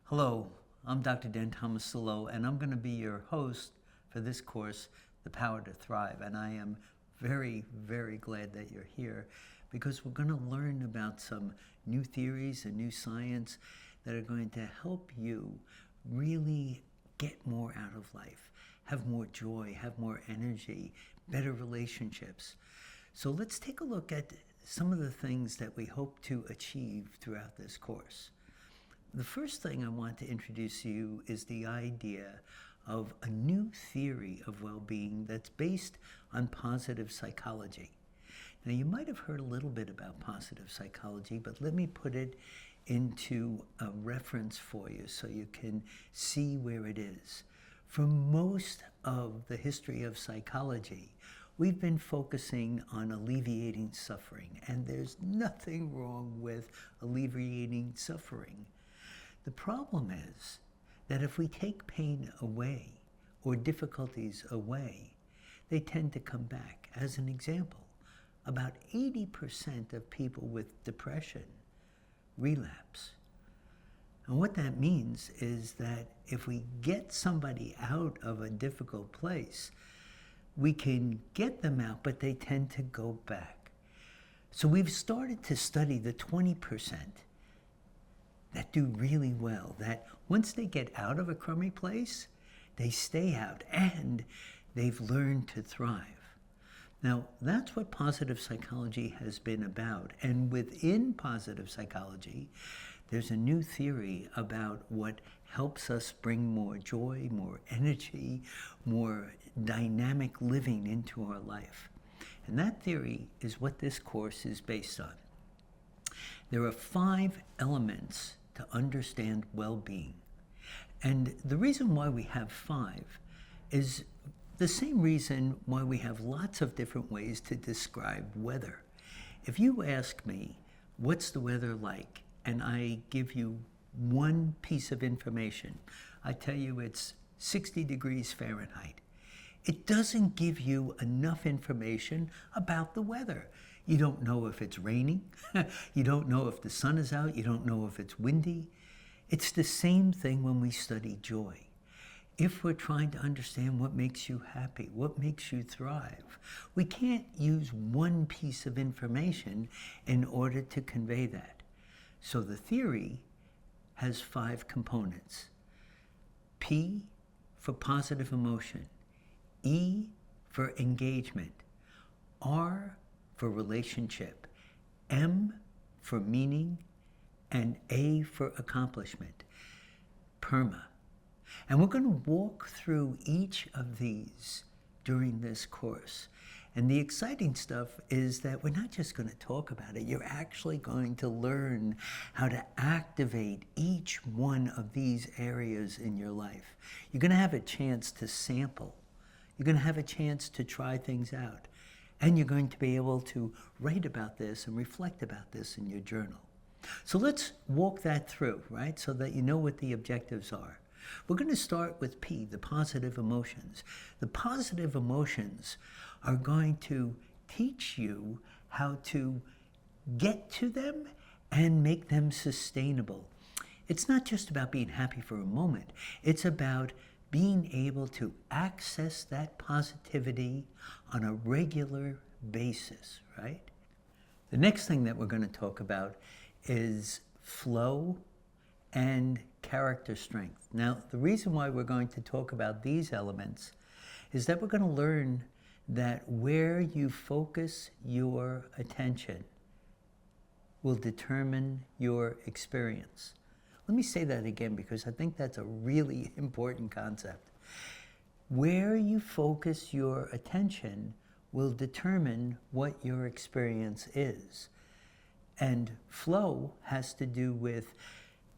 Hello, I'm Dr. Dan Tomasulo, and I'm going to be your host for this course, The Power to Thrive. And I am very, very glad that you're here because we're going to learn about some new theories and new science that are going to help you really get more out of life, have more joy, have more energy, better relationships. So let's take a look at some of the things that we hope to achieve throughout this course. The first thing I want to introduce to you is the idea of a new theory of well-being that's based on positive psychology. Now, you might have heard a little bit about positive psychology, but let me put it into a reference for you so you can see where it is. For most of the history of psychology, we've been focusing on alleviating suffering, and there's nothing wrong with alleviating suffering. The problem is that if we take pain away or difficulties away, they tend to come back. As an example, about 80% of people with depression relapse. And what that means is that if we get somebody out of a difficult place, we can get them out, but they tend to go back. So we've started to study the 20% that do really well, that once they get out of a crummy place, they stay out and they've learned to thrive. Now, that's what positive psychology has been about. And within positive psychology, there's a new theory about what helps us bring more joy, more energy, more dynamic living into our life. And that theory is what this course is based on. There are 5 elements to understand well-being. And the reason why we have 5 is the same reason why we have lots of different ways to describe weather. If you ask me, what's the weather like? And I give you one piece of information, I tell you it's 60 degrees Fahrenheit. It doesn't give you enough information about the weather. You don't know if it's raining. You don't know if the sun is out. You don't know if it's windy. It's the same thing when we study joy. If we're trying to understand what makes you happy, what makes you thrive, we can't use one piece of information in order to convey that. So the theory has 5 components. P for positive emotion, E for engagement, R for relationship, M for meaning, and A for accomplishment, PERMA. And we're going to walk through each of these during this course. And the exciting stuff is that we're not just going to talk about it, you're actually going to learn how to activate each one of these areas in your life. You're going to have a chance to sample. You're going to have a chance to try things out. And you're going to be able to write about this and reflect about this in your journal. So let's walk that through, right? So that you know what the objectives are. We're going to start with P, the positive emotions. The positive emotions are going to teach you how to get to them and make them sustainable. It's not just about being happy for a moment. It's about being able to access that positivity on a regular basis, right? The next thing that we're going to talk about is flow and character strength. Now, the reason why we're going to talk about these elements is that we're going to learn that where you focus your attention will determine your experience. Let me say that again because I think that's a really important concept. Where you focus your attention will determine what your experience is. And flow has to do with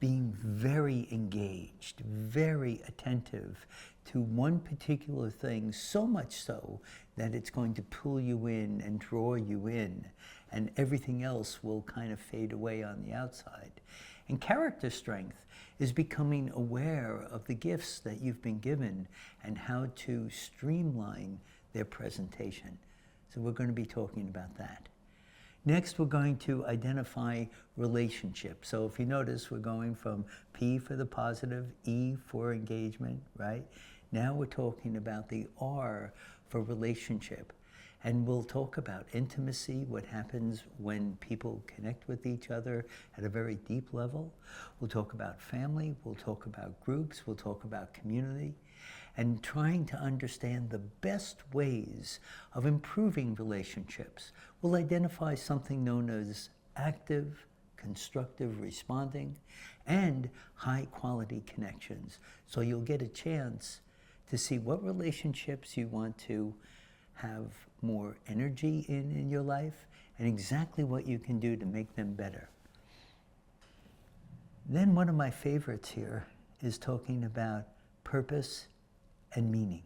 being very engaged, very attentive to one particular thing, so much so that it's going to pull you in and draw you in, and everything else will kind of fade away on the outside. And character strength is becoming aware of the gifts that you've been given and how to streamline their presentation. So we're going to be talking about that. Next, we're going to identify relationships. So if you notice, we're going from P for the positive, E for engagement, right? Now we're talking about the R for relationship. And we'll talk about intimacy, what happens when people connect with each other at a very deep level. We'll talk about family, we'll talk about groups, we'll talk about community, and trying to understand the best ways of improving relationships. We'll identify something known as active, constructive responding, and high quality connections. So you'll get a chance to see what relationships you want to have more energy in your life, and exactly what you can do to make them better. Then one of my favorites here is talking about purpose and meaning.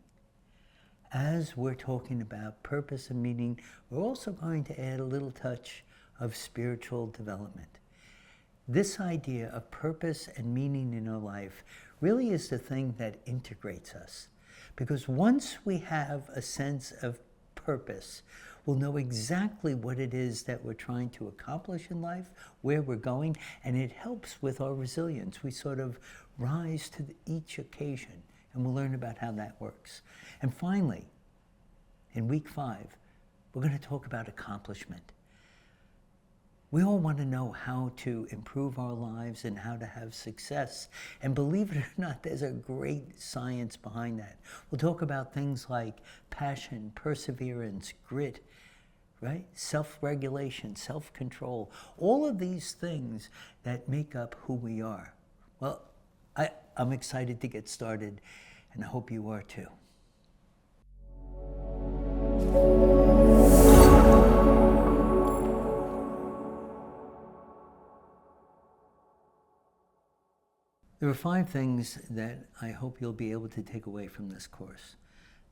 As we're talking about purpose and meaning, we're also going to add a little touch of spiritual development. This idea of purpose and meaning in our life really is the thing that integrates us. Because once we have a sense of purpose, we'll know exactly what it is that we're trying to accomplish in life, where we're going, and it helps with our resilience. We sort of rise to each occasion, and we'll learn about how that works. And finally, in week 5, we're going to talk about accomplishment. We all want to know how to improve our lives and how to have success. And believe it or not, there's a great science behind that. We'll talk about things like passion, perseverance, grit, right? Self-regulation, self-control, all of these things that make up who we are. Well, I'm excited to get started, and I hope you are too. There are 5 things that I hope you'll be able to take away from this course.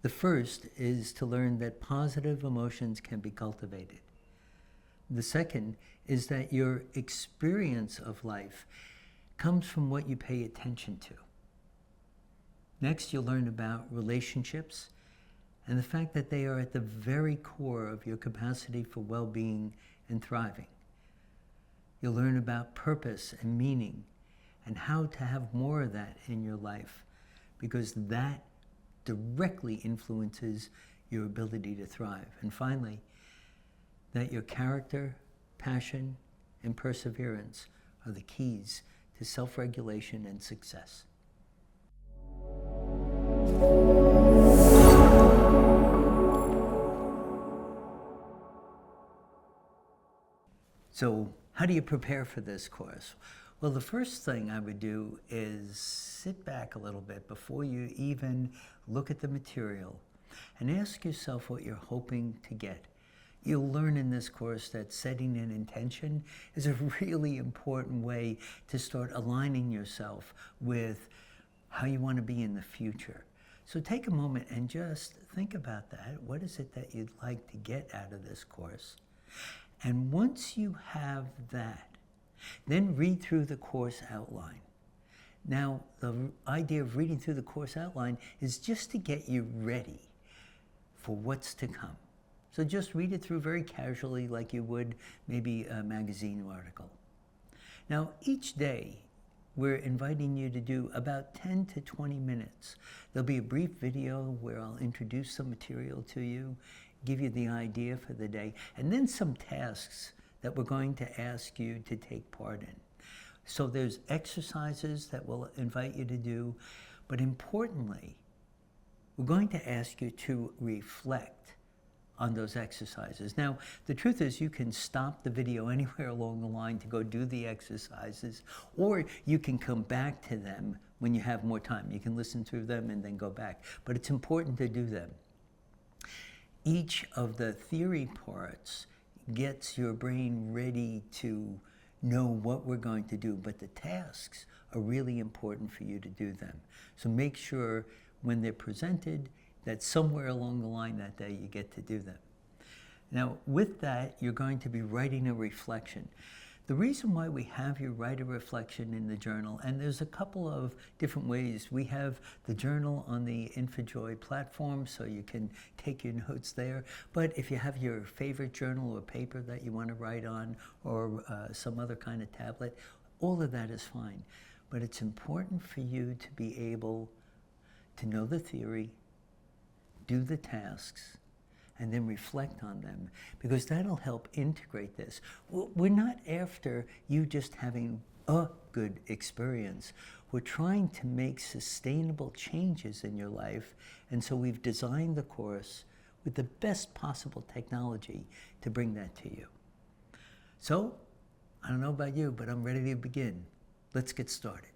The first is to learn that positive emotions can be cultivated. The second is that your experience of life comes from what you pay attention to. Next, you'll learn about relationships and the fact that they are at the very core of your capacity for well-being and thriving. You'll learn about purpose and meaning, and how to have more of that in your life, because that directly influences your ability to thrive. And finally, that your character, passion, and perseverance are the keys to self-regulation and success. So, how do you prepare for this course? Well, the first thing I would do is sit back a little bit before you even look at the material and ask yourself what you're hoping to get. You'll learn in this course that setting an intention is a really important way to start aligning yourself with how you want to be in the future. So take a moment and just think about that. What is it that you'd like to get out of this course? And once you have that, then read through the course outline. Now, the idea of reading through the course outline is just to get you ready for what's to come. So just read it through very casually, like you would maybe a magazine article. Now, each day, we're inviting you to do about 10 to 20 minutes. There'll be a brief video where I'll introduce some material to you, give you the idea for the day, and then some tasks that we're going to ask you to take part in. So there's exercises that we'll invite you to do, but importantly, we're going to ask you to reflect on those exercises. Now, the truth is you can stop the video anywhere along the line to go do the exercises, or you can come back to them when you have more time. You can listen through them and then go back, but it's important to do them. Each of the theory parts gets your brain ready to know what we're going to do, but the tasks are really important for you to do them. So make sure when they're presented that somewhere along the line that day you get to do them. Now, with that, you're going to be writing a reflection. The reason why we have you write a reflection in the journal, and there's a couple of different ways. We have the journal on the Infijoy platform, so you can take your notes there. But if you have your favorite journal or paper that you want to write on, or some other kind of tablet, all of that is fine. But it's important for you to be able to know the theory, do the tasks, and then reflect on them, because that'll help integrate this. We're not after you just having a good experience. We're trying to make sustainable changes in your life, and so we've designed the course with the best possible technology to bring that to you. So, I don't know about you, but I'm ready to begin. Let's get started.